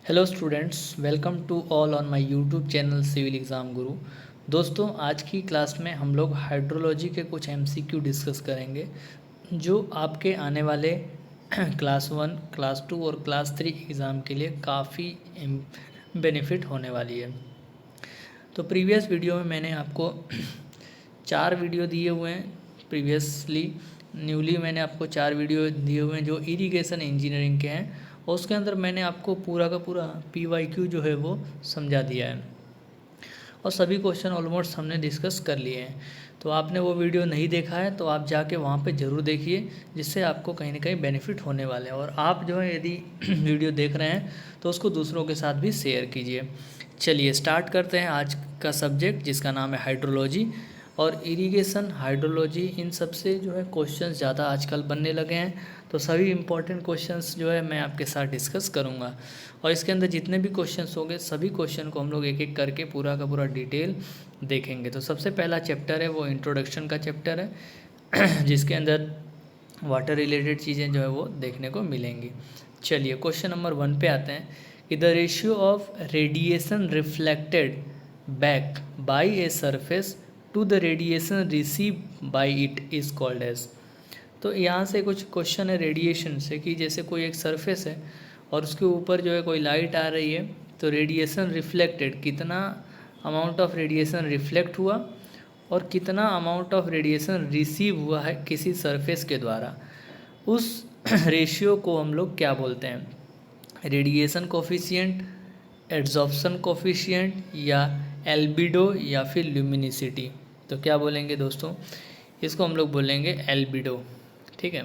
Hello students, welcome to all on my YouTube channel civil exam guru. दोस्तों, आज की class में हम लोग हाइड्रोलॉजी के कुछ एमसीक्यू डिस्कस करेंगे जो आपके आने वाले क्लास 1, क्लास 2 और क्लास 3 एग्ज़ाम के लिए काफ़ी बेनिफिट होने वाली है। तो प्रीवियस वीडियो में मैंने आपको 4 वीडियो दिए हुए हैं। प्रीवियसली न्यूली मैंने आपको 4 वीडियो दिए हुए हैं जो इरिगेशन इंजीनियरिंग के हैं, और उसके अंदर मैंने आपको पूरा का पूरा PYQ जो है वो समझा दिया है और सभी क्वेश्चन ऑलमोस्ट हमने डिस्कस कर लिए हैं। तो आपने वो वीडियो नहीं देखा है तो आप जाके वहाँ पे ज़रूर देखिए, जिससे आपको कहीं ना कहीं बेनिफिट होने वाले हैं। और आप जो है यदि वीडियो देख रहे हैं तो उसको दूसरों के साथ भी शेयर कीजिए। चलिए स्टार्ट करते हैं आज का सब्जेक्ट, जिसका नाम है हाइड्रोलॉजी। और इरिगेशन, हाइड्रोलॉजी, इन सब से जो है क्वेश्चंस ज़्यादा आजकल बनने लगे हैं। तो सभी इंपॉर्टेंट क्वेश्चंस जो है मैं आपके साथ डिस्कस करूंगा, और इसके अंदर जितने भी क्वेश्चंस होंगे सभी क्वेश्चन को हम लोग एक एक करके पूरा का पूरा डिटेल देखेंगे। तो सबसे पहला चैप्टर है वो इंट्रोडक्शन का चैप्टर है जिसके अंदर वाटर रिलेटेड चीज़ें जो है वो देखने को मिलेंगी। चलिए क्वेश्चन नंबर 1 पे आते हैं कि the ratio of radiation reflected back by a surface to the radiation receive by it is called as. तो यहाँ से कुछ क्वेश्चन है रेडिएशन से, कि जैसे कोई एक सरफेस है और उसके ऊपर जो है कोई लाइट आ रही है, तो रेडिएशन रिफ्लेक्टेड, कितना अमाउंट ऑफ रेडिएशन रिफ्लेक्ट हुआ और कितना अमाउंट ऑफ रेडिएशन रिसीव हुआ है किसी सरफेस के द्वारा, उस रेशियो को हम लोग क्या बोलते हैं? रेडिएशन कोफिशिएंट, एड्जॉर्प्शन कोफिशिएंट, या एल्बिडो, या फिर ल्यूमिनिसिटी। तो क्या बोलेंगे दोस्तों? इसको हम लोग बोलेंगे एल्बिडो। ठीक है,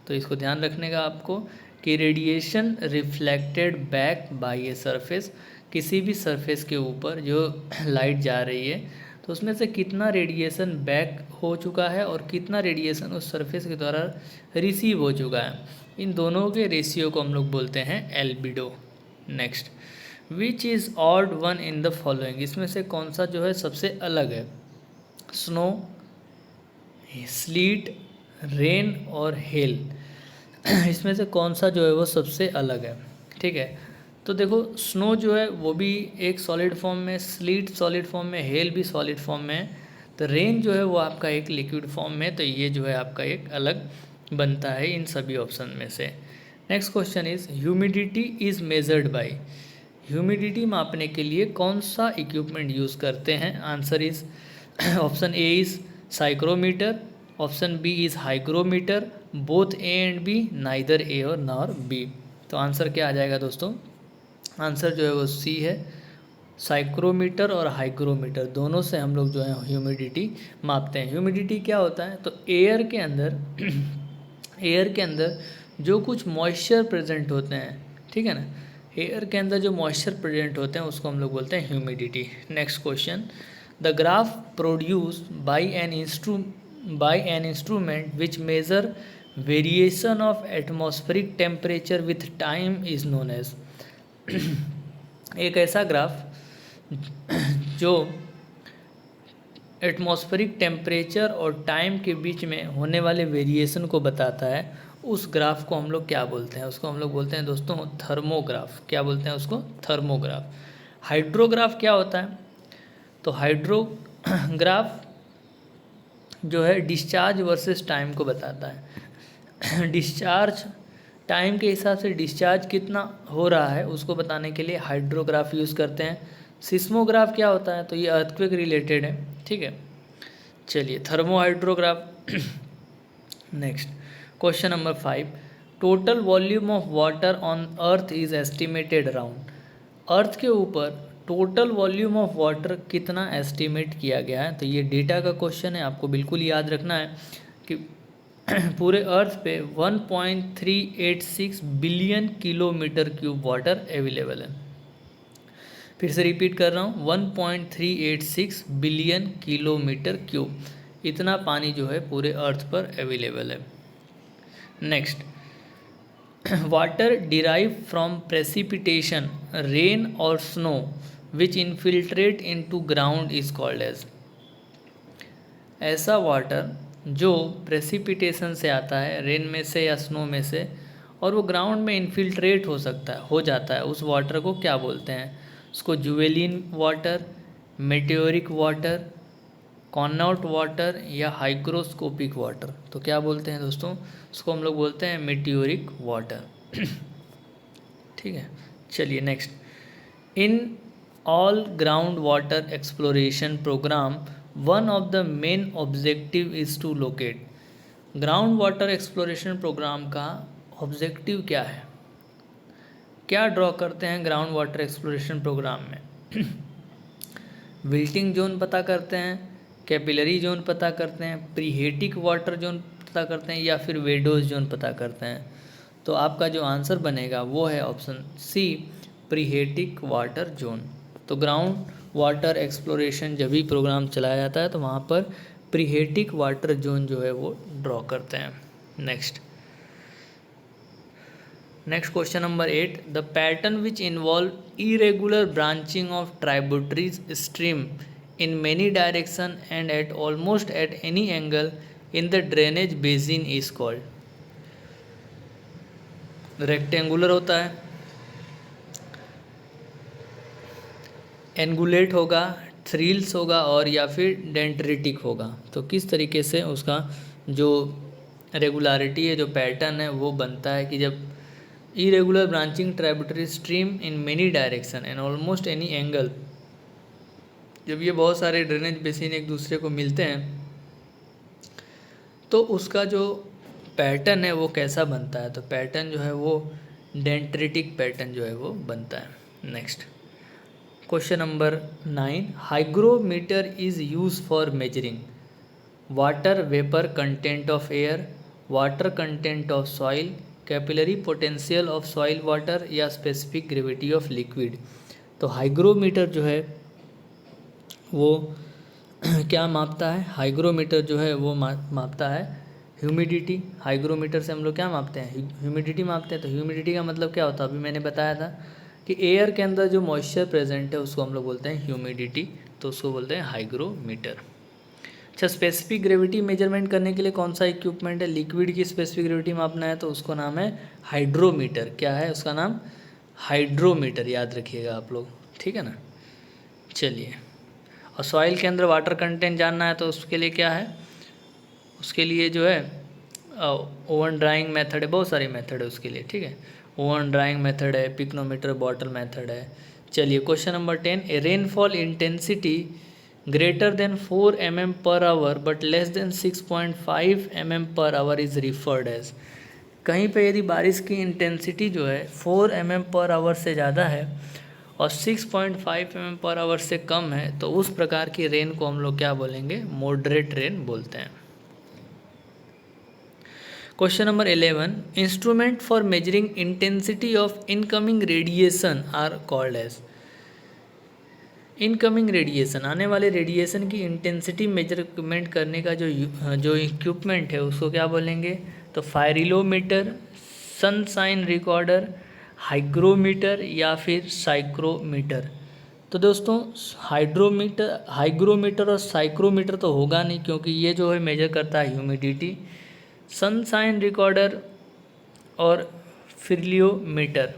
तो इसको ध्यान रखने का आपको कि radiation reflected back by a surface, किसी भी सरफेस के ऊपर जो लाइट जा रही है तो उसमें से कितना रेडिएशन बैक हो चुका है और कितना रेडिएशन उस सरफेस के द्वारा रिसीव हो चुका है, इन दोनों के रेशियो को हम लोग बोलते हैं albedo. Next, which is odd one in the following, इसमें से कौन सा जो है सबसे अलग है? स्नो, स्लीट, रेन और हेल, इसमें से कौन सा जो है वो सबसे अलग है? ठीक है, तो देखो स्नो जो है वो भी एक सॉलिड फॉर्म में, स्लीट सॉलिड फॉर्म में, हेल भी सॉलिड फॉर्म में है, तो रेन जो है वो आपका एक लिक्विड फॉर्म में, तो ये जो है आपका एक अलग बनता है इन सभी ऑप्शन में से। Next question is humidity is measured by, humidity मापने के लिए कौन सा इक्विपमेंट यूज़ करते हैं? Answer is option A is psychrometer, option B is hygrometer, both A and B, neither A और नॉर बी। तो आंसर क्या आ जाएगा दोस्तों? आंसर जो है वो सी है, साइक्रोमीटर और हाइग्रोमीटर दोनों से हम लोग जो है ह्यूमिडिटी मापते हैं। ह्यूमिडिटी क्या होता है? तो एयर के अंदर एयर के अंदर जो कुछ मॉइस्चर प्रेजेंट होते हैं, ठीक है ना, एयर के अंदर जो मॉइस्चर प्रेजेंट होते हैं उसको हम लोग बोलते हैं humidity. Next question, the graph produced by an instrument which measure variation of atmospheric temperature with time is known as. एक ऐसा ग्राफ जो एटमॉस्फेरिक टेम्परेचर और टाइम के बीच में होने वाले वेरिएशन को बताता है, उस ग्राफ को हम लोग क्या बोलते हैं? उसको हम लोग बोलते हैं दोस्तों थर्मोग्राफ। क्या बोलते हैं उसको? थर्मोग्राफ। हाइड्रोग्राफ क्या होता है? तो हाइड्रोग्राफ जो है डिस्चार्ज वर्सेस टाइम को बताता है। डिस्चार्ज, टाइम के हिसाब से डिस्चार्ज कितना हो रहा है उसको बताने के लिए हाइड्रोग्राफ यूज़ करते हैं। सिस्मोग्राफ क्या होता है? तो ये अर्थक्वेक रिलेटेड है। ठीक है, चलिए thermo hydrograph. Next question number 5, total volume of water on earth is estimated around. Earth के ऊपर टोटल वॉल्यूम ऑफ वाटर कितना एस्टिमेट किया गया है? तो ये डेटा का क्वेश्चन है, आपको बिल्कुल याद रखना है कि पूरे अर्थ पे 1.386 billion kilometre cube water available है। फिर से रिपीट कर रहा हूँ, 1.386 बिलियन किलोमीटर क्यूब, इतना पानी जो है पूरे अर्थ पर अवेलेबल है। Next, water derive from precipitation, rain और snow which infiltrate into ground is called as. ऐसा वाटर जो प्रेसिपिटेशन से आता है, रेन में से या स्नो में से, और वो ग्राउंड में इन्फिल्ट्रेट हो जाता है, उस वाटर को क्या बोलते हैं? उसको ज्वेलिन वाटर, मेटेओरिक वाटर, कॉनॉट वाटर या हाइग्रोस्कोपिक वाटर। तो क्या बोलते हैं दोस्तों? उसको हम लोग बोलते हैं मेटेओरिक वाटर। ठीक है, चलिए next. In all ground water exploration programme one of the main objective is to locate. Ground water exploration programme का ऑब्जेक्टिव क्या है? क्या ड्रॉ करते हैं ग्राउंड वाटर एक्सप्लोरेशन प्रोग्राम में? विल्टिंग जोन पता करते हैं, कैपिलरी जोन पता करते हैं, प्रीहेटिक वाटर जोन पता करते हैं, या फिर वेडोज जोन पता करते हैं। तो आपका जो आंसर बनेगा वो है ऑप्शन सी, प्रीहेटिक वाटर जोन। तो ग्राउंड वाटर एक्सप्लोरेशन जब भी प्रोग्राम चलाया जाता है तो वहाँ पर प्रीहेटिक वाटर जोन जो है वो ड्रॉ करते हैं। Next question number 8, the pattern which involve irregular branching of tributaries stream in many direction and eight almost at any angle in the drainage basin is called. Rectangular होता है, एंगुलेट होगा, thrills होगा और या फिर डेंड्रिटिक होगा। तो किस तरीके से उसका जो रेगुलारिटी है, जो पैटर्न है वो बनता है कि जब irregular branching tributary stream in many direction and almost any angle, जब ये बहुत सारे ड्रेनेज बेसिन एक दूसरे को मिलते हैं तो उसका जो पैटर्न है वो कैसा बनता है? तो पैटर्न जो है वो डेंड्रिटिक पैटर्न जो है वो बनता है। Next question number 9, hygrometer is use for measuring water vapour content of air, water content of soil, capillary potential of soil water या स्पेसिफिक ग्रेविटी ऑफ लिक्विड। तो हाइग्रोमीटर जो है वो क्या मापता है? हाइग्रोमीटर जो है वो मापता है ह्यूमिडिटी। हाइग्रोमीटर से हम लोग क्या मापते हैं? ह्यूमिडिटी मापते हैं। तो ह्यूमिडिटी का मतलब क्या होता है? अभी मैंने बताया था कि एयर के अंदर जो मॉइस्चर प्रेजेंट है उसको हम लोग बोलते हैं ह्यूमिडिटी, तो उसको बोलते हैं हाइग्रोमीटर। अच्छा, स्पेसिफिक ग्रेविटी मेजरमेंट करने के लिए कौन सा इक्विपमेंट है? लिक्विड की स्पेसिफिक ग्रेविटी मापना है तो उसको नाम है हाइड्रोमीटर। क्या है उसका नाम? हाइड्रोमीटर, याद रखिएगा आप लोग, ठीक है ना। चलिए, और सॉइल के अंदर वाटर कंटेंट जानना है तो उसके लिए क्या है? उसके लिए जो है ओवन ड्राइंग मेथड है, बहुत सारी मेथड है उसके लिए, ठीक है। ओवन ड्राइंग मेथड है, पिक्नोमीटर बॉटल मेथड है। चलिए question number 10, a rainfall intensity greater than 4 mm per hour but less than 6.5 mm per hour is referred as. कहीं पे यदि बारिश की इंटेंसिटी जो है 4 mm पर आवर से ज़्यादा है और 6.5 mm पर आवर से कम है तो उस प्रकार की रेन को हम लोग क्या बोलेंगे? मॉडरेट रेन बोलते हैं। Question number 11, instrument for measuring intensity of incoming radiation are called as. Incoming radiation, आने वाले रेडिएशन की इंटेंसिटी मेजरमेंट करने का जो इक्विपमेंट है उसको क्या बोलेंगे? तो फायरिलोमीटर, सनशाइन रिकॉर्डर, हाइग्रोमीटर या फिर साइक्रोमीटर। तो दोस्तों हाइग्रोमीटर और साइक्रोमीटर तो होगा नहीं, क्योंकि ये जो है मेजर करता है ह्यूमिडिटी। सनशाइन रिकॉर्डर और फेलियोमीटर,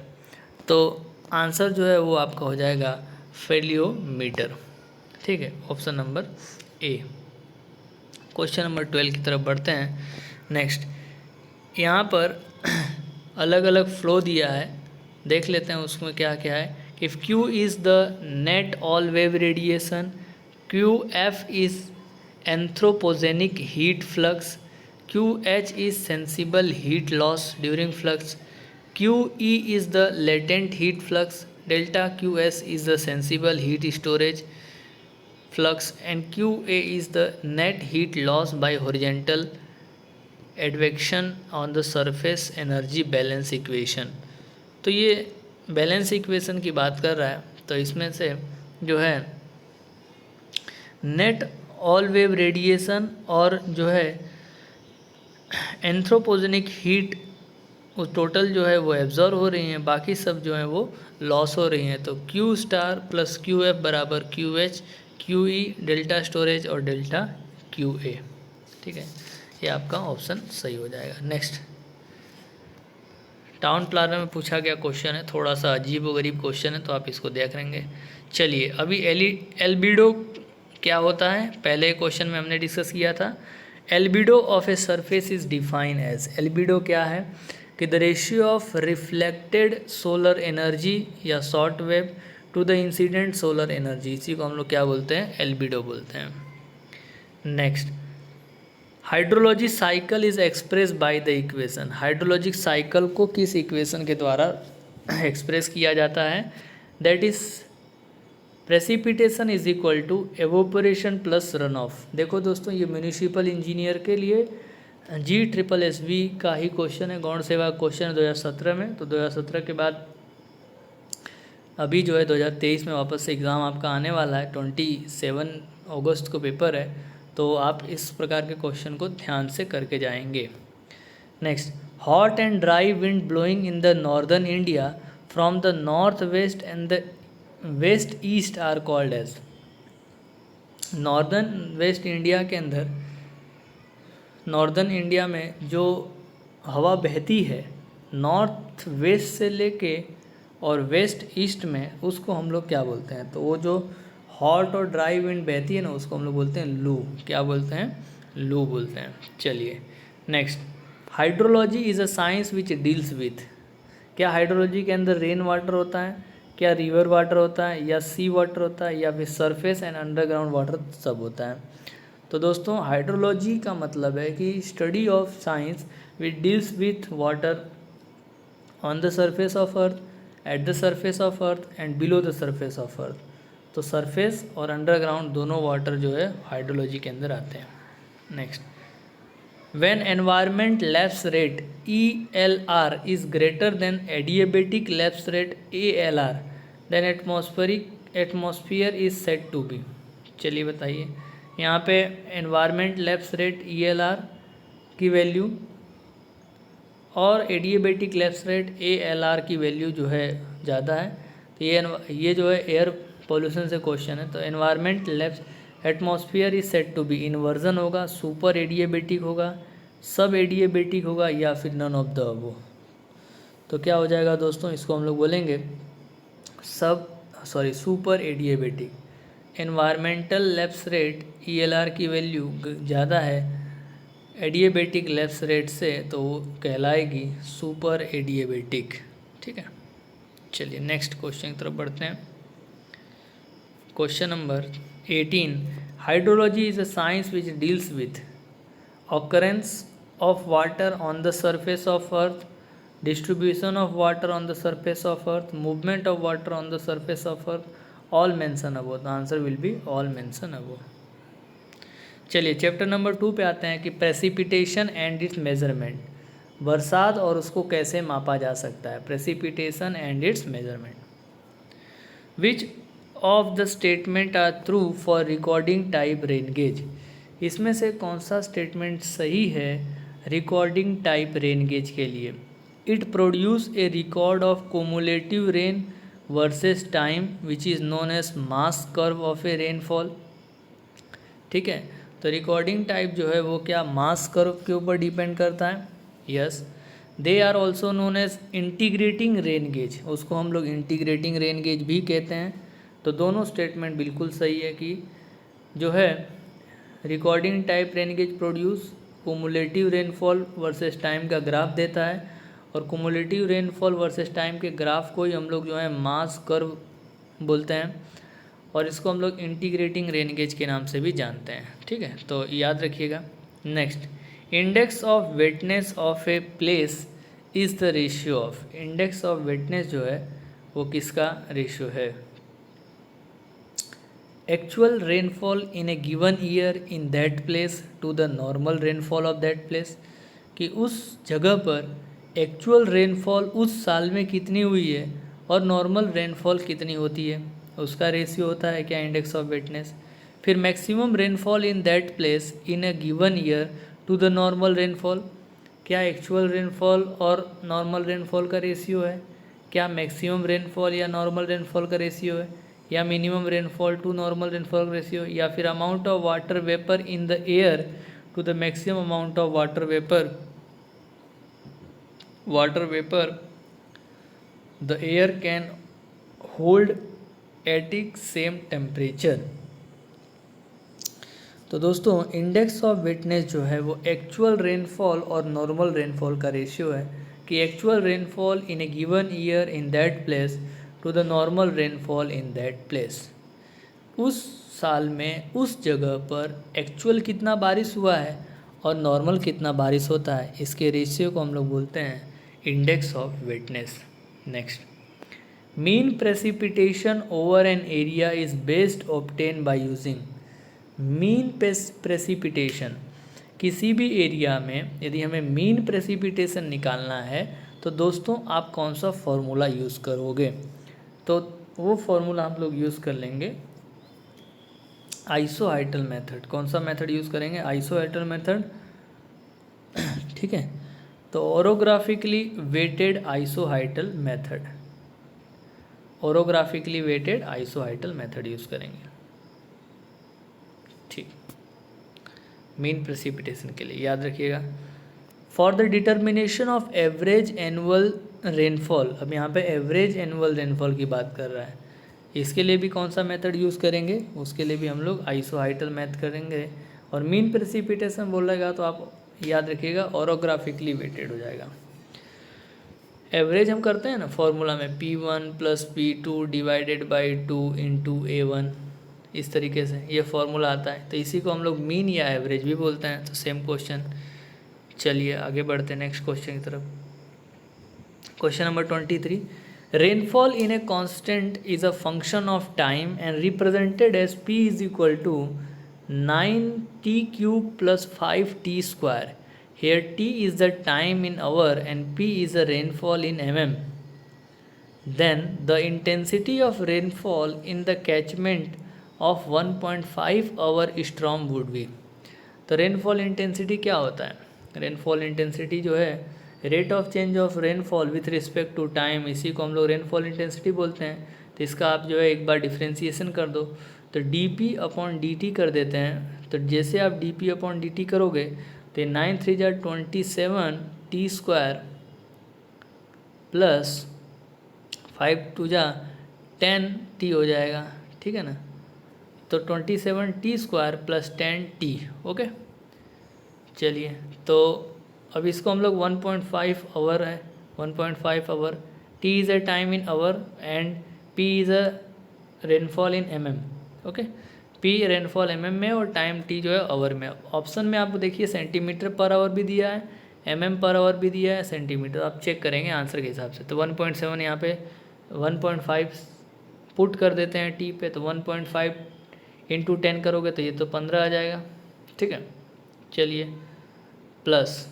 तो आंसर जो है वो आपका हो जाएगा फेलियोमीटर, ठीक है, option number A. Question number 12 की तरफ बढ़ते हैं। नेक्स्ट, यहाँ पर अलग अलग फ्लो दिया है, देख लेते हैं उसमें क्या क्या है। If Q is the net all wave radiation, QF is anthropogenic heat flux, QH is sensible heat loss during flux, QE is the latent heat flux, delta QS is the sensible heat storage flux, and QA is the net heat loss by horizontal advection on the surface energy balance equation। तो ये balance equation की बात कर रहा है, तो इसमें से जो है नेट ऑल वेव रेडिएशन और जो है एंथ्रोपोजेनिक हीट वो टोटल जो है वो एब्जॉर्व हो रही हैं, बाकी सब जो है वो लॉस हो रही हैं। तो Q स्टार प्लस QF बराबर QH, QE डेल्टा स्टोरेज और डेल्टा QA, ठीक है, ये आपका ऑप्शन सही हो जाएगा। नेक्स्ट, टाउन प्लानर में पूछा गया क्वेश्चन है, थोड़ा सा अजीब व गरीब क्वेश्चन है, तो आप इसको देख लेंगे। चलिए अभी एल्बिडो क्या होता है, पहले क्वेश्चन में हमने डिस्कस किया था। Albedo of a surface is define as, albedo क्या है कि the ratio of reflected solar energy या short wave to the incident solar energy, इसी को हम लोग क्या बोलते हैं, एल्बिडो बोलते हैं। Next, hydrology cycle is express by the equation, hydrologic cycle को किस इक्वेशन के द्वारा एक्सप्रेस किया जाता है, that is precipitation is equal to evaporation plus run off. देखो दोस्तों, ये म्यूनिसिपल इंजीनियर के लिए GSSB का ही क्वेश्चन है, गौण सेवा क्वेश्चन है 2017 में। तो 2017 के बाद अभी जो है 2023 में वापस से एग्ज़ाम आपका आने वाला है, 27 अगस्त को पेपर है, तो आप इस प्रकार के क्वेश्चन को ध्यान से करके जाएंगे। Next, hot and dry wind blowing in the northern India from the north west and the west east are called as, northern west India के अंदर, नॉर्दर्न इंडिया में जो हवा बहती है नॉर्थ वेस्ट से लेके और वेस्ट ईस्ट में, उसको हम लोग क्या बोलते हैं, तो वो जो हॉट और ड्राई विंड बहती है ना, उसको हम लोग बोलते हैं लू। क्या बोलते हैं, लू बोलते हैं। चलिए next, hydrology is a science which deals with, क्या हाइड्रोलॉजी के अंदर रेन वाटर होता है, क्या रिवर वाटर होता है, या सी वाटर होता है, या फिर सरफेस एंड अंडरग्राउंड वाटर सब होता है। तो दोस्तों हाइड्रोलॉजी का मतलब है कि study of science which deals with water on the surface of earth, at the surface of earth and below the surface of earth. तो सरफेस और अंडरग्राउंड दोनों वाटर जो है हाइड्रोलॉजी के अंदर आते हैं। Next, when environment lapse rate ELR is greater than adiabatic lapse rate ALR, then atmosphere is said to be. चलिए बताइए, यहाँ पे एनवायरमेंट लैप्स रेट ELR की वैल्यू और एडिएबेटिक लैप्स रेट ALR की वैल्यू जो है ज़्यादा है, तो ये जो है एयर पॉल्यूशन से क्वेश्चन है। तो environment lapse, atmosphere is said to be, inversion होगा, सुपर एडिएबेटिक होगा, सब एडिएबेटिक होगा, या फिर नन ऑफ द अबव। तो क्या हो जाएगा दोस्तों, इसको हम लोग बोलेंगे super adiabatic. Environmental lapse rate ELR की वैल्यू ज़्यादा है एडिएबेटिक लैप्स रेट से, तो वो कहलाएगी सुपर एडिएबेटिक। ठीक है, चलिए नेक्स्ट क्वेश्चन की तरफ बढ़ते हैं। Question number 18, hydrology is a science which deals with occurrence of water on the surface of earth, distribution of water on the surface of earth, movement of water on the surface of earth, all mention above। the answer will be all mention above। चलिए chapter number 2 पे आते हैं कि precipitation and its measurement, बरसात और उसको कैसे मापा जा सकता है, precipitation and its measurement. Which of the statement are true for recording type rain gauge, इसमें से कौन सा स्टेटमेंट सही है रिकॉर्डिंग टाइप रेन गेज के लिए। It produce a record of cumulative rain versus time which is known as mass curve of a rainfall. ठीक है, तो रिकॉर्डिंग टाइप जो है वो क्या मास कर्व के ऊपर डिपेंड करता है। Yes, they are also known as integrating rain gauge, उसको हम लोग इंटीग्रेटिंग रेन गेज भी कहते हैं। तो दोनों स्टेटमेंट बिल्कुल सही है कि जो है recording type rain gauge produce cumulative rainfall versus time का ग्राफ देता है, और कुमुलेटिव रेनफॉल वर्सेस टाइम के ग्राफ को ही हम लोग जो है मास कर्व बोलते हैं, और इसको हम लोग इंटीग्रेटिंग रेन गेज के नाम से भी जानते हैं। ठीक है, तो याद रखिएगा। Next, index of wetness of a place is the ratio of, index of wetness जो है वो किसका रेशियो है, actual rainfall in a given year in that place to the normal rainfall of that place, कि उस जगह पर actual rainfall उस साल में कितनी हुई है और नॉर्मल रेनफॉल कितनी होती है, उसका रेशियो होता है क्या, इंडेक्स ऑफ वेटनेस। फिर maximum rainfall in that place in a given year to the normal rainfall, क्या एक्चुअल रेनफॉल और नॉर्मल रेनफॉल का रेशियो है, क्या मैक्सिमम रेनफॉल या नॉर्मल रेनफॉल का रेशियो है, या minimum rainfall to normal rainfall ratio, या फिर amount of water vapour in the air to the maximum amount of water vapour the air can hold at it same temperature. तो दोस्तों index of wetness जो है वो actual rainfall और normal rainfall का ratio है कि actual rainfall in a given year in that place to the normal rainfall in that place. उस साल में उस जगह पर एक्चुअल कितना बारिश हुआ है और नॉर्मल कितना बारिश होता है, इसके रेशियो को हम लोग बोलते हैं index of वेटनेस। Next, mean precipitation over an area is best obtain by using. Mean precipitation, किसी भी एरिया में यदि हमें मीन प्रेसिपिटेशन निकालना है तो दोस्तों आप कौन सा फॉर्मूला यूज़ करोगे? तो वो फॉर्मूला हम लोग यूज़ कर लेंगे आइसोहाइटल मेथड। कौन सा मेथड यूज़ करेंगे? Isohyetal method. ठीक है, तो orographically weighted isohyetal method, orographically weighted isohyetal method use करेंगे। ठीक, मीन प्रेसिपिटेशन के लिए याद रखिएगा। For the determination of average annual rainfall, अब यहाँ पे एवरेज एनुअल रेनफॉल की बात कर रहा है, इसके लिए भी कौन सा मेथड यूज़ करेंगे? उसके लिए भी हम लोग आइसोहाइटल मेथड करेंगे। और मीन प्रेसिपिटेशन बोलेगा तो आप याद रखिएगा ओरोग्राफिकली वेटेड हो जाएगा। एवरेज हम करते हैं ना फॉर्मूला में, P1 + P2 divided by 2 into A1, इस तरीके से ये फॉर्मूला आता है। तो इसी को हम लोग मीन या एवरेज भी बोलते हैं। तो सेम क्वेश्चन। चलिए आगे बढ़ते हैं नेक्स्ट क्वेश्चन की तरफ। Question number 23, rainfall in a constant is a function of time and represented as P = 9t³ + 5t²। Here T is the time in hour and P is the rainfall in mm. Then the intensity of rainfall in the catchment of 1.5 hour storm would be। तो rainfall intensity क्या होता है? Rainfall intensity जो है rate of change of rainfall with respect to time, इसी को हम लोग रेनफॉल इंटेंसिटी बोलते हैं। तो इसका आप जो है एक बार डिफ्रेंसिएशन कर दो, तो dp/dt कर देते हैं। तो जैसे आप dp/dt करोगे तो 9 3 जा 27 t² प्लस 5 2 जा 10 t हो जाएगा। ठीक है ना, तो 27 t² प्लस 10 t। ओके, चलिए तो अब इसको हम लोग 1.5 आवर है, 1.5 hour, t is a time in hour and p is a rainfall in mm। Okay, p rainfall mm में और टाइम t जो है आवर में। ऑप्शन में आप देखिए सेंटीमीटर पर आवर भी दिया है, mm पर आवर भी दिया है, सेंटीमीटर। आप चेक करेंगे आंसर के हिसाब से। तो 1.7 यहाँ पे 1.5 पुट कर देते हैं t पे, तो 1.5 इंटू 10 करोगे तो ये तो 15 आ जाएगा। ठीक है, चलिए प्लस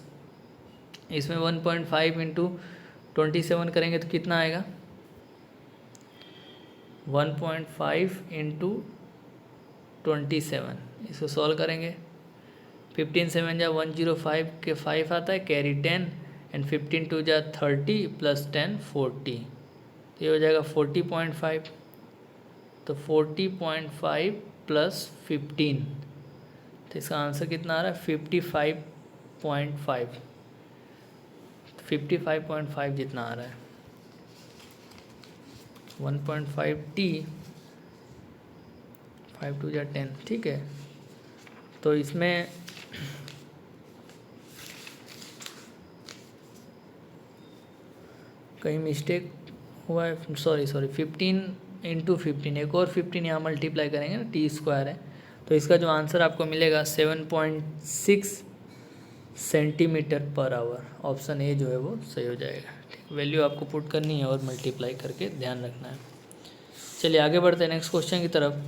इसमें 1.5 इंटू 27 करेंगे तो कितना आएगा? 1.5 इंटू 27, इसको सॉल्व करेंगे। 15 7 जा 105 के 5 आता है, कैरी 10 एंड 15 2 जा 30 प्लस 10 40, तो ये हो जाएगा 40.5। तो 40.5 प्लस 15, तो इसका आंसर कितना आ रहा है? 55.5, 55.5 जितना आ रहा है। 1.5t 5 2 जा 10। ठीक है, तो इसमें कहीं मिस्टेक हुआ है, सॉरी 15 इंटू 15, एक और 15 यहाँ मल्टीप्लाई करेंगे ना, t² है। तो इसका जो आंसर आपको मिलेगा 7.6 centimetre per hour. Option A जो है वो सही हो जाएगा। ठीक, वैल्यू आपको पुट करनी है और मल्टीप्लाई करके ध्यान रखना है। चलिए आगे बढ़ते हैं नेक्स्ट क्वेश्चन की तरफ।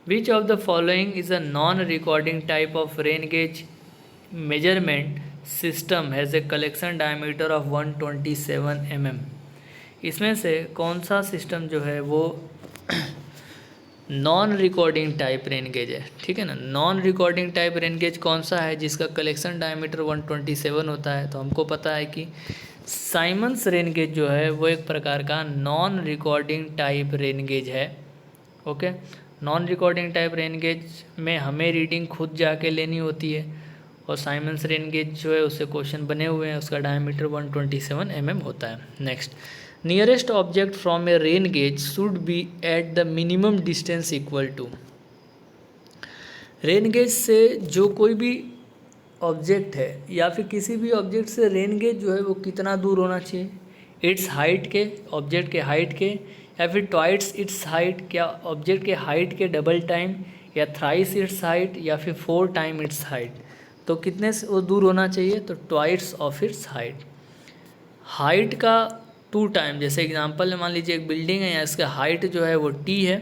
विच of the following is a non recording type of rain gauge measurement system has a collection diameter of 127 mm। इसमें से कौन सा सिस्टम जो है वो non recording type rain gauge है? ठीक है ना, non recording type rain gauge कौन सा है जिसका कलेक्शन डायमीटर 127 होता है? तो हमको पता है कि साइमंस रेन गेज जो है वो एक प्रकार का non recording type rain gauge है। Okay, non recording type rain gauge में हमें रीडिंग खुद जाके लेनी होती है और साइमंस रेन गेज जो है उससे क्वेश्चन बने हुए हैं, उसका डायमीटर 127 mm होता है। Next, nearest object from a rain gauge should be at the minimum distance equal to. Rain gauge से जो कोई भी ऑब्जेक्ट है या फिर किसी भी ऑब्जेक्ट से रेन गेज जो है वो कितना दूर होना चाहिए, इट्स हाइट के, ऑब्जेक्ट के हाइट के, या फिर ट्वाइस इट्स हाइट, क्या ऑब्जेक्ट के हाइट के डबल टाइम, या थ्राइस इट्स हाइट, या फिर 4 टाइम इट्स हाइट। तो कितने से वो दूर होना चाहिए, तो twice of its height. Height का 2 टाइम, जैसे एग्जांपल में मान लीजिए एक बिल्डिंग है या इसका हाइट जो है वो t है,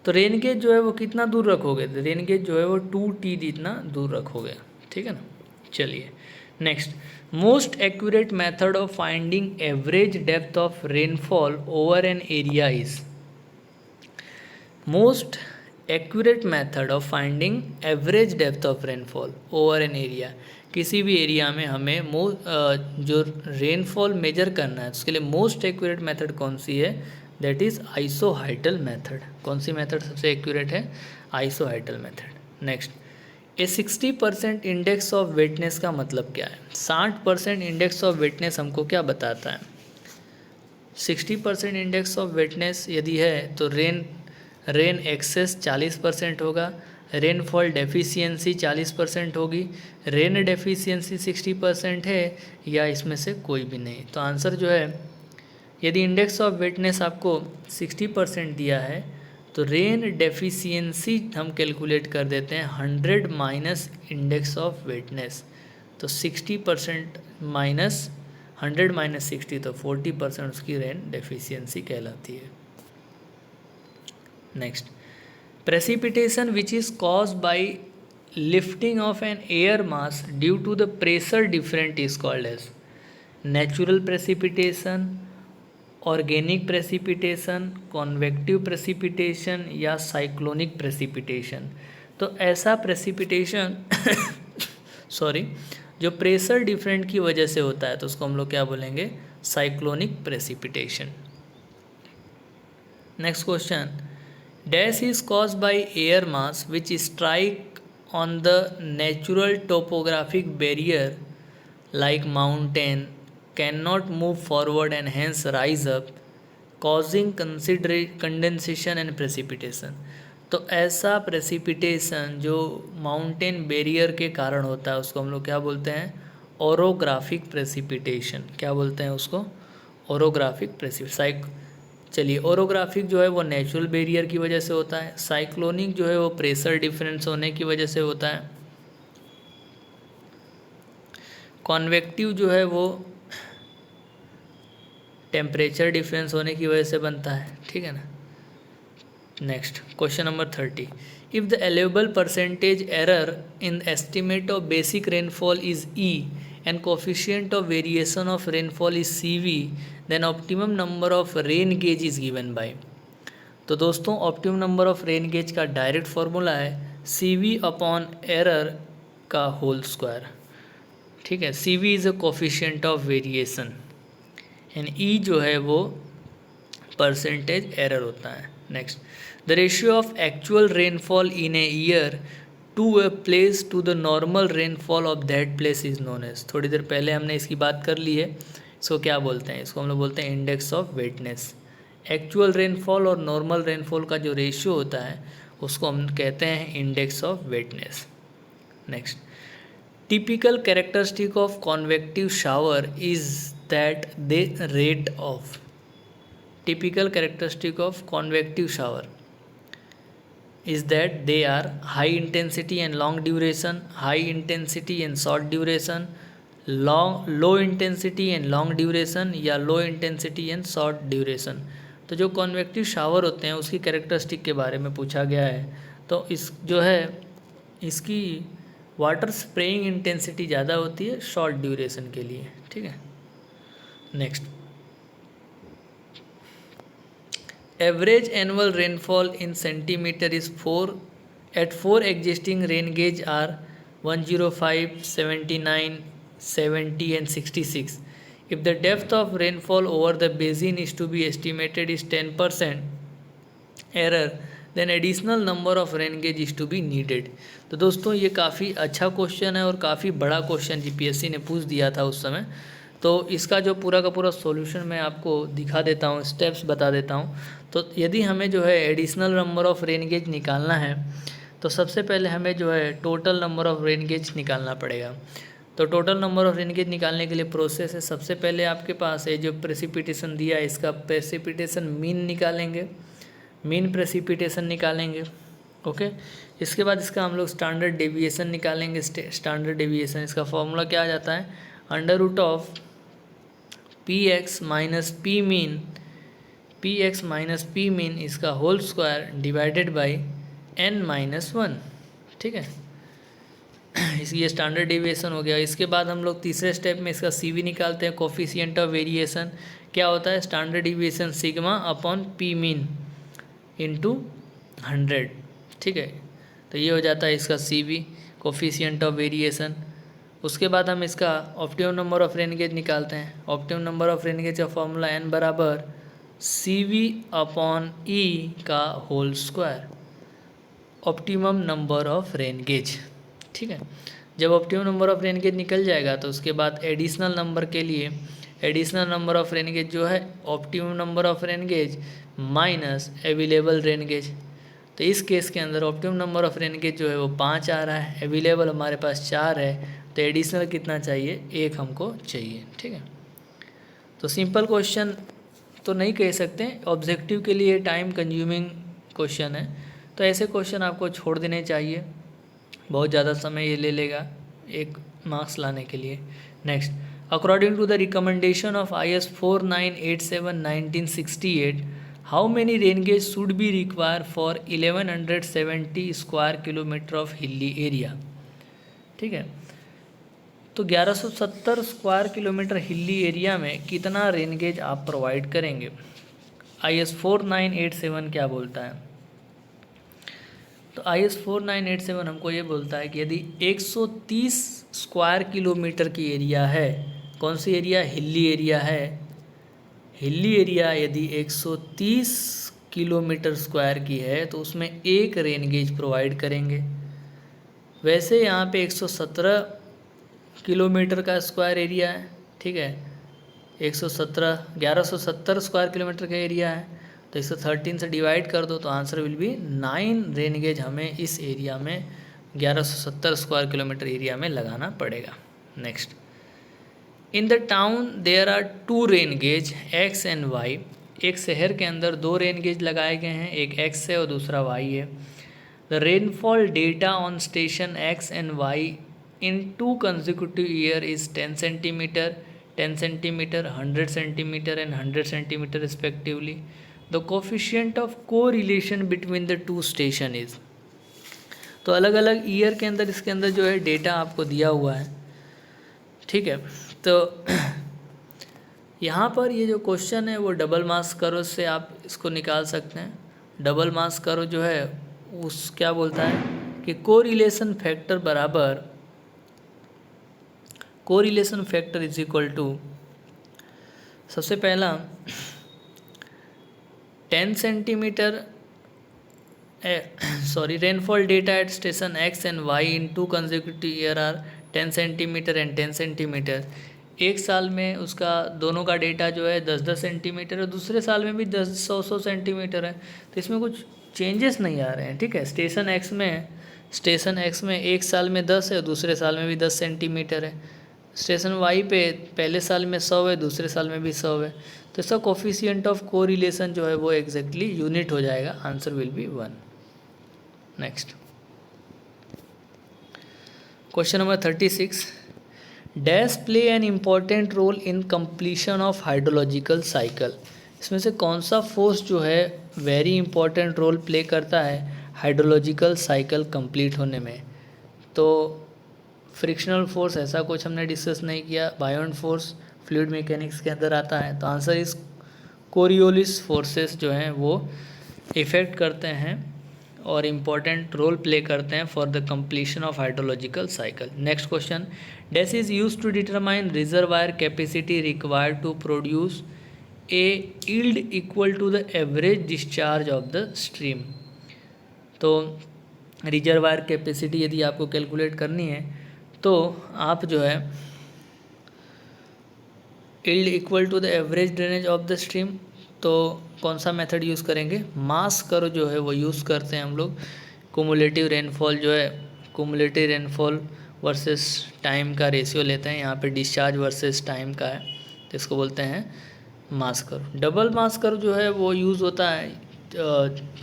तो रेन गेज जो है वो कितना दूर रखोगे, तो रेन गेज जो है वो 2t जितना दूर रखोगे, ठीक है ना। चलिए next, most accurate method of finding average depth of rainfall over an area is. Most accurate method of finding average depth of rainfall over an area, किसी भी एरिया में हमें जो रेनफॉल मेजर करना है उसके लिए मोस्ट एक्यूरेट मेथड कौन सी है, दैट इज़ आइसोहाइटल मेथड। कौन सी मेथड सबसे एक्यूरेट है, isohyetal method. Next, a 60% index of wetness का मतलब क्या है, 60% इंडेक्स ऑफ वेटनेस हमको क्या बताता है। 60% इंडेक्स ऑफ वेटनेस यदि है तो रेन एक्सेस 40% होगा, रेनफॉल डेफिशिएंसी 40% होगी, रेन डेफिशिएंसी 60% है, या इसमें से कोई भी नहीं। तो आंसर जो है, यदि इंडेक्स ऑफ वेटनेस आपको 60% दिया है तो रेन डेफिशिएंसी हम कैलकुलेट कर देते हैं 100 माइनस इंडेक्स ऑफ वेटनेस। तो 60% माइनस 100 माइनस 60, तो 40% उसकी रेन डेफिशिएंसी कहलाती है। Next, precipitation which is caused by lifting of an air mass due to the pressure difference is called as natural precipitation, organic precipitation, convective precipitation या cyclonic precipitation। तो ऐसा precipitation sorry जो pressure different की वजह से होता है तो उसको हम लोग क्या बोलेंगे, cyclonic precipitation. Next question, dash is caused by air mass which strike on the natural topographic barrier like mountain can not move forward and hence rise up causing condensation and precipitation. तो ऐसा precipitation जो mountain barrier के कारण होता है उसको हम लोग क्या बोलते हैं, ओरोग्राफिक प्रेसिपिटेशन। क्या बोलते हैं उसको, ओरोग्राफिक प्रेसिपिटेशन। चलिए, ओरोग्राफिक जो है वो नेचुरल बैरियर की वजह से होता है, साइक्लोनिक जो है वो प्रेशर डिफरेंस होने की वजह से होता है, कॉन्वेक्टिव जो है वो टेम्परेचर डिफरेंस होने की वजह से बनता है, ठीक है ना। Next question number 30, if the allowable percentage error in estimate of basic rainfall is E and coefficient of variation of rainfall is CV, then optimum number of rain gauge is given by. तो दोस्तों optimum number of rain gauge का direct formula है CV upon error का whole square, ठीक है। CV is a coefficient of variation and E जो है वो परसेंटेज एरर होता है। Next, the ratio of actual rainfall in a year to a place to the normal rainfall of that place is known as. थोड़ी देर पहले हमने इसकी बात कर ली है, इसको क्या बोलते हैं, इसको हम लोग बोलते हैं इंडेक्स ऑफ वेटनेस। एक्चुअल रेनफॉल और नॉर्मल रेनफॉल का जो रेशियो होता है उसको हम कहते हैं index of वेटनेस। Next, typical characteristic of convective shower is that they rate of. Typical characteristic of convective shower is that they are high intensity and long duration, high intensity and short duration, low intensity and long duration, या low intensity and short duration। तो जो convective shower होते हैं उसकी characteristic के बारे में पूछा गया है। तो इस जो है इसकी वाटर स्प्रेइंग इंटेंसिटी ज़्यादा होती है शॉर्ट ड्यूरेशन के लिए, ठीक है। Next, average annual rainfall in centimetre is 4 at 4 existing rain gauge are 105, 79, 70 and 66. If the depth of rainfall over the basin is to be estimated is 10% error, then additional number of rain gauge is to be needed. तो दोस्तों ये काफ़ी अच्छा question है और काफ़ी बड़ा question GPSC ने पूछ दिया था उस समय। तो इसका जो पूरा का पूरा सॉल्यूशन मैं आपको दिखा देता हूँ, स्टेप्स बता देता हूँ। तो यदि हमें जो है additional number of rain gauge निकालना है तो सबसे पहले हमें जो है total number of rain gauge निकालना पड़ेगा। तो total number of rain gauge निकालने के लिए प्रोसेस है, सबसे पहले आपके पास है जो प्रेसिपिटेशन दिया है इसका प्रेसिपिटेशन मीन निकालेंगे, मीन प्रेसिपिटेशन निकालेंगे। ओके, इसके बाद इसका हम लोग स्टैंडर्ड डेविएशन निकालेंगे। स्टैंडर्ड डेविएशन इसका फॉर्मूला क्या आ जाता है, under root of P x minus P mean, P x minus P mean इसका whole square divided by n minus one. ठीक है, ये स्टैंडर्ड डेविएशन हो गया। इसके बाद हम लोग तीसरे स्टेप में इसका सी वी निकालते हैं, कोफिशिएंट ऑफ वेरिएशन। क्या होता है, standard deviation sigma upon P mean into 100। ठीक है, तो ये हो जाता है इसका C V, coefficient of variation. उसके बाद हम इसका optimum number of rain gauge निकालते हैं। Optimum number of rain gauge का फॉर्मूला एन बराबर सी वी अपॉन ई का whole square, optimum number of rain gauge. ठीक है, जब optimum number of rain gauge निकल जाएगा तो उसके बाद एडिशनल नंबर के लिए additional number of rain gauge जो है optimum number of rain gauge minus available rain gauge. तो इस केस के अंदर optimum number of rain gauge जो है वो 5 आ रहा है, अवेलेबल हमारे पास 4 है, तो एडिशनल कितना चाहिए, 1 हमको चाहिए। ठीक है, तो सिंपल क्वेश्चन तो नहीं कह सकते, ऑब्जेक्टिव के लिए टाइम कंज्यूमिंग क्वेश्चन है, तो ऐसे क्वेश्चन आपको छोड़ देने चाहिए, बहुत ज़्यादा समय ये ले लेगा एक मार्क्स लाने के लिए। Next, according to the recommendation of IS 4987/1968 how many rain gauge should be require for 1170 square kilometre of hilly area. ठीक है, तो 1170 स्क्वायर किलोमीटर हिली एरिया में कितना रेन गेज आप प्रोवाइड करेंगे। IS 4987 क्या बोलता है, तो IS 4987 हमको ये बोलता है कि यदि 130 स्क्वायर किलोमीटर की एरिया है, कौन सी एरिया, हिली एरिया है, हिली एरिया यदि 130 किलोमीटर स्क्वायर की है तो उसमें एक रेन गेज प्रोवाइड करेंगे। वैसे यहाँ पे 117 किलोमीटर का स्क्वायर एरिया है। ठीक है, 1170 स्क्वायर किलोमीटर का एरिया है, तो 113 से डिवाइड कर दो तो answer will B 9 rain gauge हमें इस एरिया में 1170 स्क्वायर किलोमीटर एरिया में लगाना पड़ेगा। Next, in the town there are 2 rain gauge X and Y. एक शहर के अंदर 2 रेन गेज लगाए गए हैं, एक एक्स है और दूसरा वाई है। The rainfall data on station X and Y in 2 consecutive year is 10 centimeter, 10 centimeter, 100 centimeter and 100 centimeter respectively. The coefficient of correlation between the two station is। तो अलग अलग ईयर के अंदर इसके अंदर जो है डेटा आपको दिया हुआ है। ठीक है, तो यहाँ पर ये जो क्वेश्चन है वो डबल मास करो से आप इसको निकाल सकते हैं। डबल मास करो जो है उस क्या बोलता है कि कोरिलेशन फैक्टर बराबर, correlation factor is equal to, सबसे पहला 10 centimetre rainfall data at station X and Y in 2 consecutive year are 10 centimetre and 10 centimetre. एक साल में उसका दोनों का डेटा जो है 10-10 सेंटीमीटर है, दूसरे साल में भी 100-100 सेंटीमीटर है, तो इसमें कुछ चेंजेस नहीं आ रहे हैं। ठीक है, स्टेशन एक्स में एक साल में 10 है और दूसरे साल में भी 10 सेंटीमीटर है। स्टेशन वाई पे पहले साल में 100 है, दूसरे साल में भी 100 है, तो इसका कोफिशिएंट ऑफ कोरिलेशन जो है वो एग्जैक्टली यूनिट हो जाएगा, answer will be 1। Next, question number 36, dash play an important role in completion of hydrological cycle. इसमें से कौन सा फोर्स जो है वेरी इंपॉर्टेंट रोल प्ले करता है हाइड्रोलॉजिकल साइकिल कंप्लीट होने में। तो फ्रिक्शनल फोर्स ऐसा कुछ हमने डिस्कस नहीं किया, बायोंट फोर्स फ्लूइड मैकेनिक्स के अंदर आता है, तो आंसर इस कोरियोलिस फोर्सेस जो हैं वो इफ़ेक्ट करते हैं और इम्पॉर्टेंट रोल प्ले करते हैं for the completion of hydrological cycle. Next question, dash is use to determine reservoir capacity required to produce a yield equal to the average discharge of the stream. तो reservoir capacity यदि आपको calculate करनी है तो आप जो है yield equal to the average drainage of the stream, तो कौन सा मेथड यूज़ करेंगे, मास कर्व जो है वो यूज़ करते हैं हम लोग। कुमुलेटिव रेनफॉल जो है, कुमुलेटिव रेनफॉल वर्सेस टाइम का रेशियो लेते हैं, यहाँ पे डिस्चार्ज वर्सेस टाइम का है, तो इसको बोलते हैं mass curve. Double mass curve जो है वो यूज़ होता है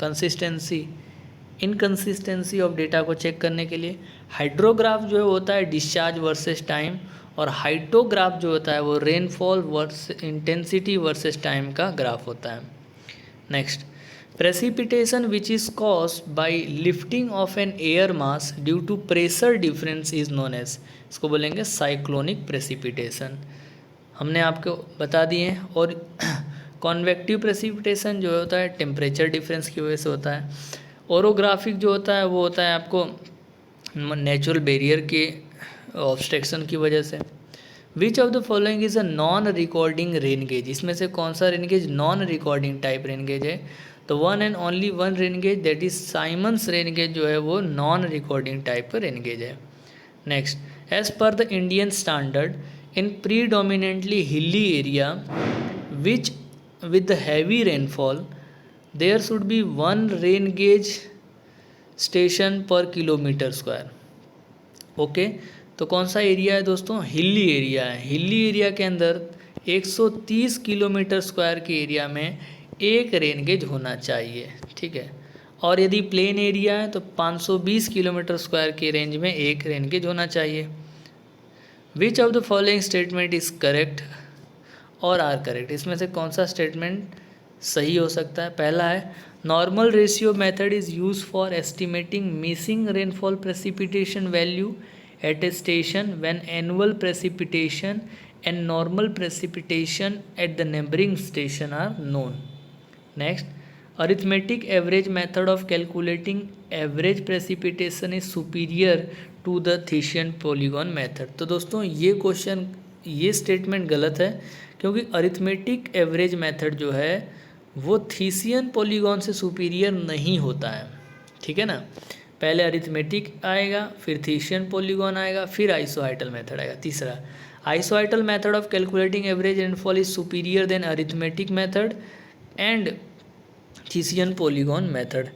कंसिस्टेंसी इनकंसिस्टेंसी ऑफ डेटा को चेक करने के लिए। हाइड्रोग्राफ जो होता है डिस्चार्ज वर्सेस टाइम, और हाइड्रोग्राफ जो होता है वो rainfall versus intensity versus time का ग्राफ होता है। Next, precipitation which is caused by lifting of an air mass due to pressure difference is known as, इसको बोलेंगे साइक्लोनिक प्रेसिपिटेशन। हमने आपको बता दिए हैं। और कॉन्वेक्टिव प्रेसिपिटेशन जो होता है टेम्परेचर डिफरेंस की वजह से होता है। ओरोग्राफिक जो होता है वो होता है आपको नेचुरल बैरियर के ऑब्स्ट्रक्शन की वजह से। Which of the following is a non recording rain gauge, इसमें से कौन सा rain gauge non recording type rain gauge है, तो one and only one rain gauge, that is Symons rain gauge जो है वो नॉन रिकॉर्डिंग टाइप का रेन गेज है। Next, as per the Indian standard in predominantly hilly area which with the heavy rainfall there should be one rain gauge station per kilometer square। Okay, तो कौन सा area है दोस्तों, hilly area है। Hilly area के अंदर 130 kilometre square के area में एक रेन गेज होना चाहिए, ठीक है। और यदि प्लेन एरिया है तो 520 किलोमीटर स्क्वायर के रेंज में एक रेन गेज होना चाहिए। विच of the following statement is correct और आर करेक्ट, इसमें से कौन सा स्टेटमेंट सही हो सकता है। पहला है normal ratio method is use for estimating missing rainfall precipitation value at a station when annual precipitation and normal precipitation at the neighbouring station are known. Next, arithmetic average method of calculating average precipitation is superior to the Thiessen polygon method. तो दोस्तों ये statement गलत है, क्योंकि arithmetic average method जो है वो थीसियन polygon से सुपीरियर नहीं होता है, ठीक है ना। पहले अरिथमेटिक आएगा, फिर थीसियन पॉलीगॉन आएगा, फिर आइसोहाइटल मेथड आएगा। तीसरा, isohyetal method of calculating average rainfall is superior than arithmetic method and Thiessen polygon method.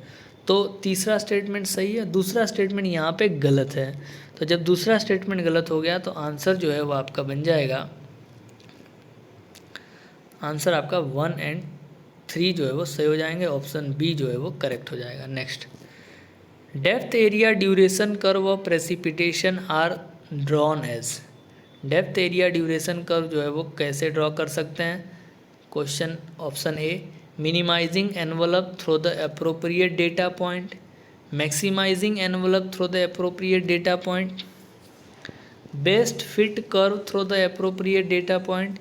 तो तीसरा स्टेटमेंट सही है, दूसरा स्टेटमेंट यहाँ पे गलत है। तो जब दूसरा स्टेटमेंट गलत हो गया तो आंसर जो है वो आपका बन जाएगा, आंसर आपका 1 और 3 जो है वो सही हो जाएंगे, ऑप्शन बी जो है वो करेक्ट हो जाएगा। Next, depth area duration curve of precipitation are drawn as, depth area duration curve जो है वो कैसे ड्रॉ कर सकते हैं। Question option A, minimising envelope through the appropriate data point, maximising envelope through the appropriate data point, best fit curve through the appropriate data point,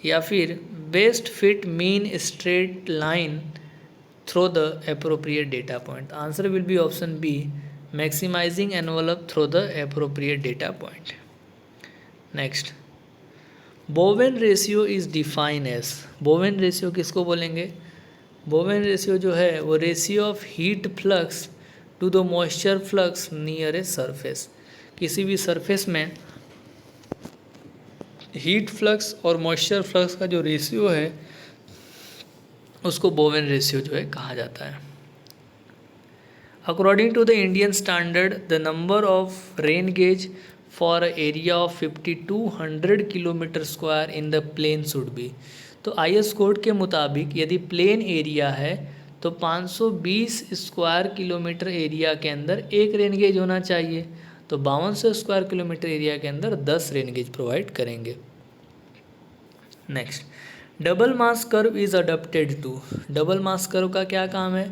या फिर best fit mean straight line through the appropriate data point. Answer will be option B, maximising envelope through the appropriate data point. Next, Bowen ratio is define as, Bowen ratio किसको बोलेंगे, Bowen ratio जो है वो ratio of heat flux to the moisture flux near a surface. किसी भी surface में heat flux और moisture flux का जो रेशियो है उसको बोवेन रेशियो जो है कहा जाता है। According to the Indian standard the number of rain gauge for area of 5200 kilometre square in the plain should be. तो IS कोड के मुताबिक यदि प्लेन एरिया है तो 520 स्क्वायर किलोमीटर एरिया के अंदर एक रेन गेज होना चाहिए, तो 5200 स्क्वायर किलोमीटर एरिया के अंदर 10 रेन गेज प्रोवाइड करेंगे। Next, double mass curve is adopted to, double mass curve का क्या काम है,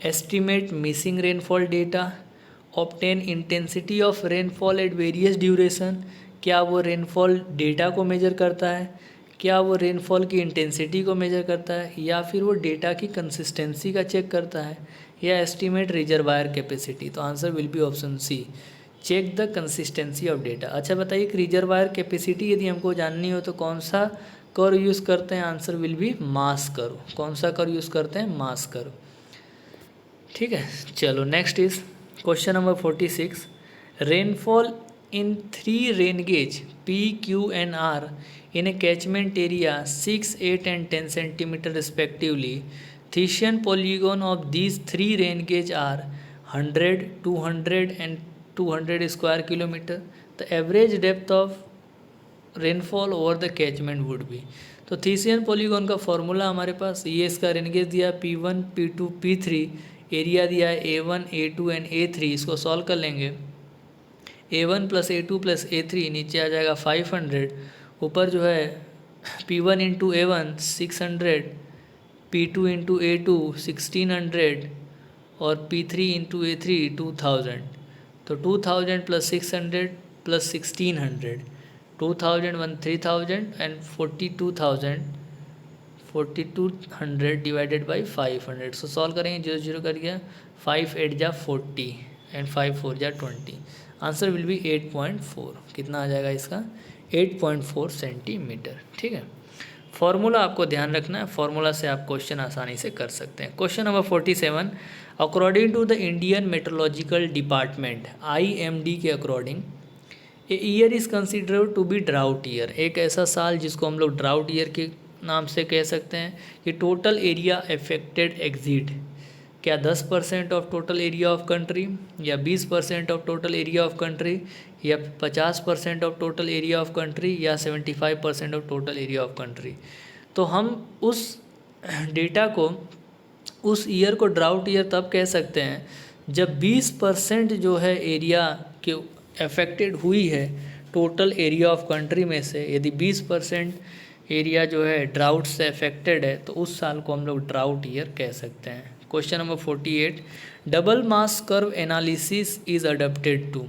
estimate missing rainfall data, obtain intensity of rainfall at various duration, क्या वो रेनफॉल डेटा को मेजर करता है, क्या वो रेनफॉल की इंटेंसिटी को मेजर करता है, या फिर वो डेटा की कंसिस्टेंसी का चेक करता है, या एस्टिमेट रिजर्वायर कैपेसिटी। तो answer will be option C, check the consistency of data. अच्छा बताइए कि रिजर्वायर कैपेसिटी यदि हमको जाननी हो तो कौन सा कर्व यूज़ करते हैं, answer will B mass curve. कौन सा कर्व यूज़ करते हैं, मास कर्व। ठीक है। चलो next is question number 46। Rainfall in 3 rain gauge P, Q and R in a catchment area 6, 8 and 10 centimeter respectively. Thesian polygon of these 3 rain gauge are 100, 200 and 200 square kilometer. The average depth of rainfall over the catchment would be. तो थीसियन polygon का formula हमारे पास, ये इसका rain gauge दिया P1, P2, P3, area दिया है A1, A2 and A3। इसको solve कर लेंगे। A1 plus A2 plus A3 नीचे आ जाएगा 500, ऊपर जो है P1 into A1 600, P2 into A2 1600 और P3 इंटू A3 2000। तो 2000 plus 600 plus 1600, 2000 1 3000 and 4200 divided by 500। So solve करेंगे, 0 0 कर गया, 5 8 जा 40 एंड 5 4 जा 20। Answer will B 8.4। कितना आ जाएगा इसका? 8.4 सेंटीमीटर। ठीक है। फॉर्मूला आपको ध्यान रखना है, फॉर्मूला से आप क्वेश्चन आसानी से कर सकते हैं। Question number 47। According to the Indian meteorological department IMD के according a year is considered to be drought year. एक ऐसा साल जिसको हम लोग ड्राउट ईयर के नाम से कह सकते हैं कि टोटल एरिया अफेक्टेड एग्जीड, क्या 10% of total area of country, या 20% of total area of country, या 50% of total area of country, या 75% of total area of country. तो हम उस डेटा को, उस ईयर को ड्राउट ईयर तब कह सकते हैं जब 20% जो है एरिया के अफेक्टेड हुई है टोटल एरिया ऑफ कंट्री में से। यदि 20% एरिया जो है ड्राउट से अफेक्टेड है तो उस साल को हम लोग ड्राउट ईयर कह सकते हैं। Question number 48। Double mass curve analysis is adopted to.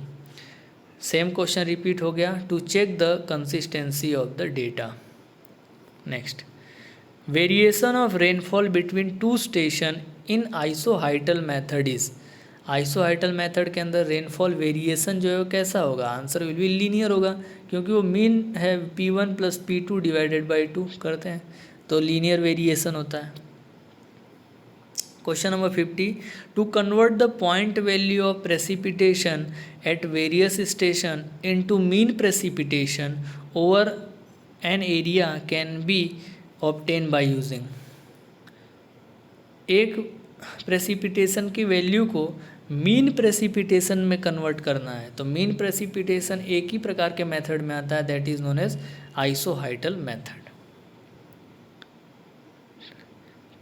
Same question repeat हो गया, to check the consistency of the data. Next, variation of rainfall between two station in isohyetal method is. Isohyetal method के अंदर rainfall variation जो है वो कैसा होगा? Answer will be linear होगा, क्योंकि वो मीन है P1 plus P2 divided by 2 करते हैं, तो लीनियर वेरिएशन होता है। Question number 50। To convert the point value of precipitation at various station into mean precipitation over an area can be obtain by using. एक precipitation की value को mean precipitation में convert करना है, तो मीन प्रेसिपिटेशन एक ही प्रकार के मेथड में आता है, that is known as isohyetal method.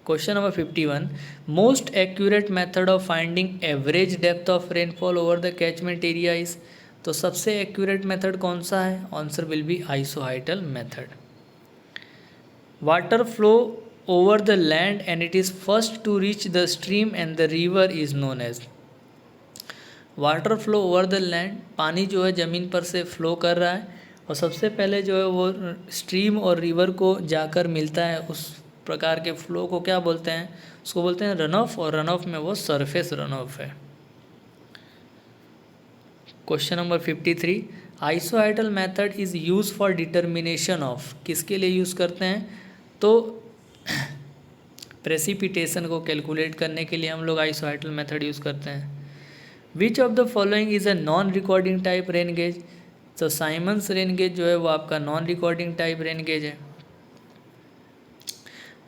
Question number 51। Most accurate method of finding average depth of rainfall over the catchment area is. तो सबसे एक्यूरेट मेथड कौन सा है? Answer will be isohyetal method. Water flow over the land and it is first to reach the stream and the river is known as। Water flow over the land, पानी जो है ज़मीन पर से flow कर रहा है और सबसे पहले जो है वो स्ट्रीम और रिवर को जाकर मिलता है। उस प्रकार के फ्लो को क्या बोलते हैं? उसको बोलते हैं रन ऑफ, और रन ऑफ में वो सरफेस रन ऑफ है। Question number 53। Isohyetal method is use for determination of. किसके लिए यूज़ करते हैं? तो प्रेसिपिटेशन को कैलकुलेट करने के लिए हम लोग आइसोहाइटल मेथड यूज़ करते हैं। Which of the following is a non recording type rain gauge. तो साइमन्स रेन गेज जो है वो आपका non recording type rain gauge है।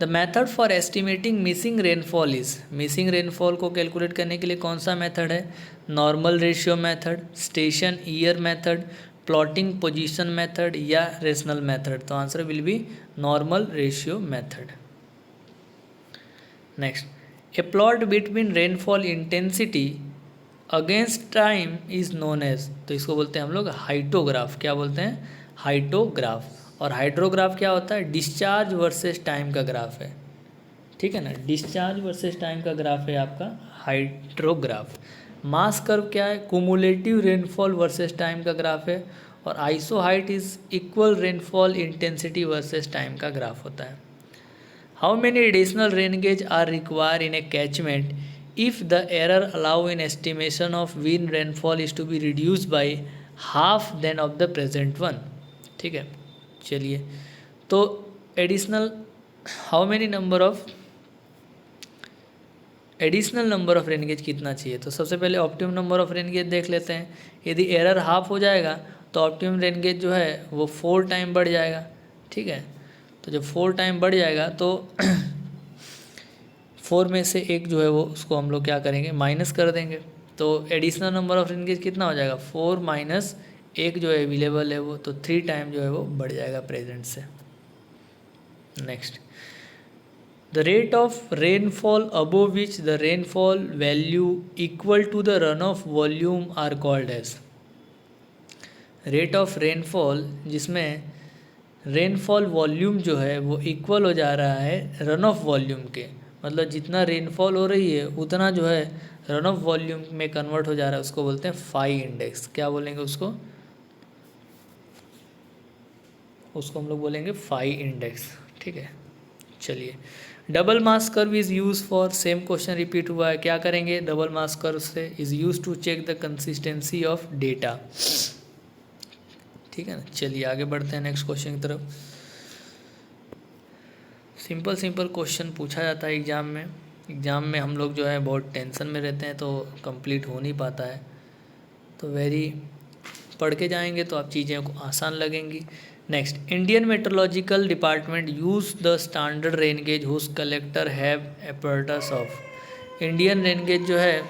The method for estimating missing rainfall is. Missing rainfall को कैलकुलेट करने के लिए कौन सा मेथड है? Normal ratio method, station year method, plotting position method या रेशनल मेथड। तो answer will be normal ratio method. Next, a plot between rainfall intensity against time is known as. तो इसको बोलते हैं हम लोग हाइटोग्राफ। क्या बोलते हैं? हाइटोग्राफ। और हाइड्रोग्राफ क्या होता है? डिस्चार्ज वर्सेस टाइम का ग्राफ है। ठीक है ना, डिस्चार्ज वर्सेस टाइम का ग्राफ है आपका हाइड्रोग्राफ। मास कर्व क्या है? कुमुलेटिव रेनफॉल वर्सेस टाइम का ग्राफ है। और isohyet is equal rainfall intensity versus time का ग्राफ होता है। How many additional rain gauge are require in a catchment if the error allow in estimation of mean rainfall is to be reduce by half then of the present one. ठीक है, चलिए, तो additional how many number of additional number of rain gauge कितना चाहिए। तो सबसे पहले optimum number of rain gauge देख लेते हैं। यदि एरर हाफ हो जाएगा तो ऑप्टिमम रेन गेज जो है वो 4 टाइम बढ़ जाएगा। ठीक है, तो जब 4 टाइम बढ़ जाएगा तो 4 में से एक जो है वो उसको हम लोग क्या करेंगे, माइनस कर देंगे। तो additional number of rain gauge कितना हो जाएगा, 4 माइनस एक जो है अवेलेबल है वो, तो 3 टाइम जो है वो बढ़ जाएगा प्रेजेंट से। Next, the rate of rainfall above which the rainfall value equal to the run off volume are called as. Rate of rainfall जिसमें रेनफॉल वॉल्यूम जो है वो इक्वल हो जा रहा है रन ऑफ वॉल्यूम के, मतलब जितना रेनफॉल हो रही है उतना जो है रन ऑफ वॉल्यूम में कन्वर्ट हो जा रहा है, उसको बोलते हैं फाई इंडेक्स। क्या बोलेंगे उसको हम लोग बोलेंगे फाई इंडेक्स। ठीक है, चलिए, double mass curve is use for, same question repeat हुआ है, क्या करेंगे, डबल मास कर्व से is use to check the consistency of data. ठीक है ना, चलिए आगे बढ़ते हैं नेक्स्ट क्वेश्चन की तरफ। सिंपल क्वेश्चन पूछा जाता है एग्ज़ाम में हम लोग जो है बहुत टेंशन में रहते हैं तो कंप्लीट हो नहीं पाता है, तो वेरी पढ़ के जाएंगे तो आप चीज़ें को आसान लगेंगी। Next, Indian meteorological department use the standard rain gauge whose collector have apertures of. Indian rain gauge जो है